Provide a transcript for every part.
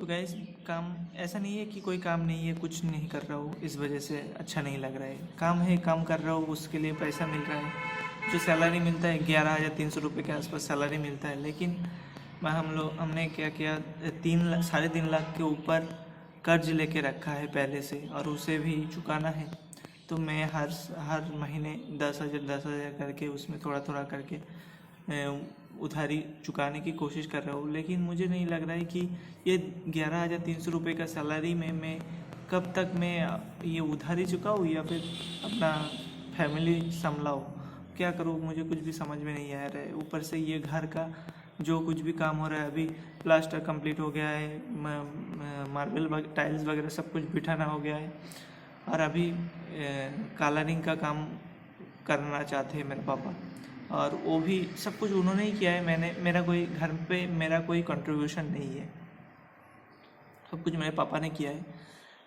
तो गाइस काम ऐसा नहीं है कि कोई काम नहीं है, कुछ नहीं कर रहा हूँ इस वजह से अच्छा नहीं लग रहा है। काम है, काम कर रहा हूँ, उसके लिए पैसा मिल रहा है। जो सैलरी मिलता है 11,300 रुपये के आसपास सैलरी मिलता है, लेकिन हमने क्या किया, 3 लाख 3.5 लाख के ऊपर कर्ज लेके रखा है पहले से, और उसे भी चुकाना है। तो मैं हर महीने 10,000 करके उसमें थोड़ा थोड़ा करके उधारी चुकाने की कोशिश कर रहा हूँ। लेकिन मुझे नहीं लग रहा है कि ये 11,300 रुपये का सैलरी में मैं कब तक मैं ये उधारी चुकाऊँ या फिर अपना फैमिली संभलाऊँ। क्या करूँ, मुझे कुछ भी समझ में नहीं आ रहा है। ऊपर से ये घर का जो कुछ भी काम हो रहा है, अभी प्लास्टर कंप्लीट हो गया है, मार्बल टाइल्स वगैरह सब कुछ बिठाना हो गया है, और अभी कलरिंग का काम करना चाहते हैं मेरे पापा, और वो भी सब कुछ उन्होंने ही किया है। मेरा कोई घर पे मेरा कोई कंट्रीब्यूशन नहीं है, सब कुछ मेरे पापा ने किया है।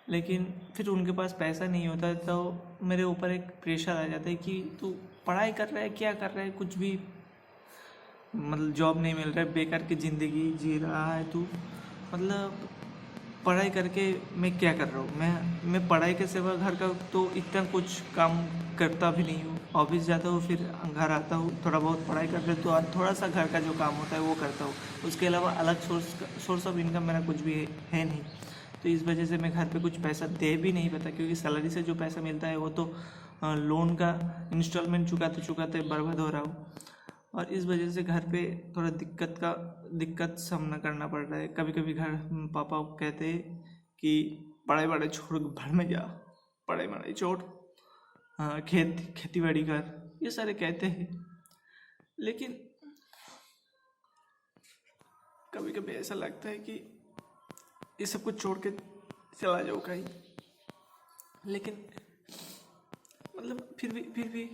लेकिन फिर उनके पास पैसा नहीं होता तो मेरे ऊपर एक प्रेशर आ जाता है कि तू पढ़ाई कर रहा है, क्या कर रहा है, कुछ भी मतलब जॉब नहीं मिल रहा है, बेकार की ज़िंदगी जी रहा है तू। मतलब पढ़ाई करके मैं क्या कर रहा हूँ, मैं पढ़ाई के सिवा घर का तो इतना कुछ काम करता भी नहीं हूँ। ऑफिस जाता हूँ, फिर घर आता हूँ, थोड़ा बहुत पढ़ाई कर लेता हूँ, और थोड़ा सा घर का जो काम होता है वो करता हूँ। उसके अलावा अलग सोर्स ऑफ इनकम मेरा कुछ भी है नहीं। तो इस वजह से मैं घर पे कुछ पैसा दे भी नहीं पाता, क्योंकि सैलरी से जो पैसा मिलता है वो तो लोन का इंस्टॉलमेंट चुकाते चुकाते बर्बाद हो रहा हूँ। और इस वजह से घर पे थोड़ा दिक्कत सामना करना पड़ रहा है। कभी कभी घर पापा कहते हैं कि पढ़ाई वढ़ाई छोड़ के घर में जा, पढ़ाई वढ़ाई छोड़, हाँ खेती बाड़ी कर, ये सारे कहते हैं। लेकिन कभी कभी ऐसा लगता है कि ये सब कुछ छोड़ के चला जाओ कहीं, लेकिन मतलब फिर भी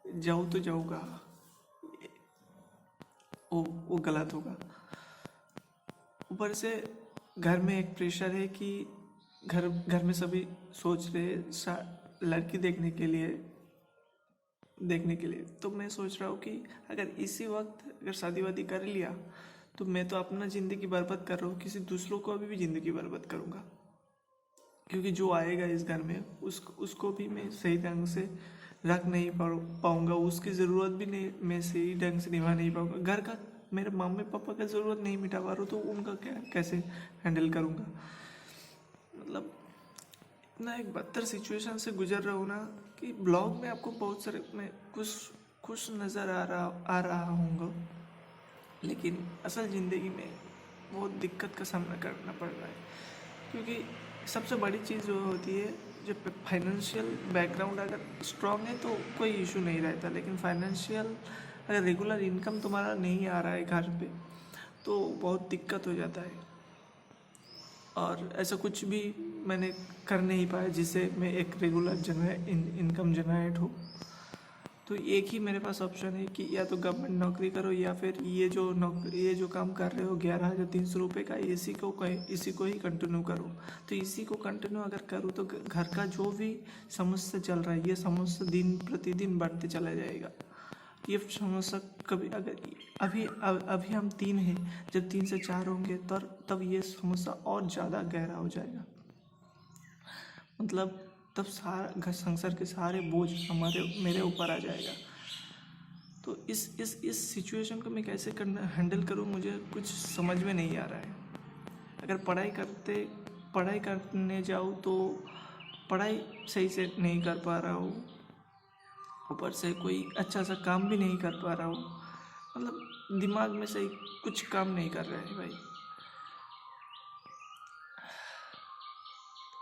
जाऊँ तो जाऊँगा, वो गलत होगा। ऊपर से घर में एक प्रेशर है कि घर में सभी सोच रहे लड़की देखने के लिए। तो मैं सोच रहा हूँ कि अगर इसी वक्त अगर शादी वादी कर लिया तो मैं तो अपना ज़िंदगी बर्बाद कर रहा हूँ, किसी दूसरों को भी ज़िंदगी बर्बाद करूँगा। क्योंकि जो आएगा इस घर में उसको भी मैं सही ढंग से रख नहीं पाऊँगा, उसकी ज़रूरत भी नहीं मैं सही ढंग से निभा नहीं पाऊँगा। घर का मेरे मम्मी पापा का ज़रूरत नहीं मिटा पा रहा हूँ, तो उनका कैसे हैंडल करूँगा। मतलब इतना एक बदतर सिचुएशन से गुजर रहा हूँ ना कि ब्लॉग में आपको बहुत सारे मैं खुश नज़र आ रहा हूँगा, लेकिन असल ज़िंदगी में बहुत दिक्कत का सामना करना पड़ रहा है। क्योंकि सबसे बड़ी चीज़ जो होती है, जो फाइनेंशियल बैकग्राउंड अगर स्ट्रांग है तो कोई इशू नहीं रहता, लेकिन फाइनेंशियल अगर रेगुलर इनकम तुम्हारा नहीं आ रहा है घर पे तो बहुत दिक्कत हो जाता है। और ऐसा कुछ भी मैंने कर नहीं पाया जिससे मैं एक रेगुलर इनकम जनरेट हो। तो एक ही मेरे पास ऑप्शन है कि या तो गवर्नमेंट नौकरी करो, या फिर ये जो काम कर रहे हो 11,300 रुपये का, इसी को ही कंटिन्यू करो। तो इसी को कंटिन्यू अगर करूँ तो घर का जो भी समस्या चल रहा है, ये समस्या दिन प्रतिदिन बढ़ते चला जाएगा। ये समस्या कभी अगर अभी हम 3 हैं, जब 3 से 4 होंगे तब ये समस्या और ज़्यादा गहरा हो जाएगा। मतलब तब सारा संसार के सारे बोझ मेरे ऊपर आ जाएगा। तो इस सिचुएशन को मैं कैसे हैंडल करूँ, मुझे कुछ समझ में नहीं आ रहा है। अगर पढ़ाई करने जाऊँ तो पढ़ाई सही से नहीं कर पा रहा हूँ, ऊपर से कोई अच्छा सा काम भी नहीं कर पा रहा हूँ। मतलब दिमाग में सही कुछ काम नहीं कर रहा है भाई।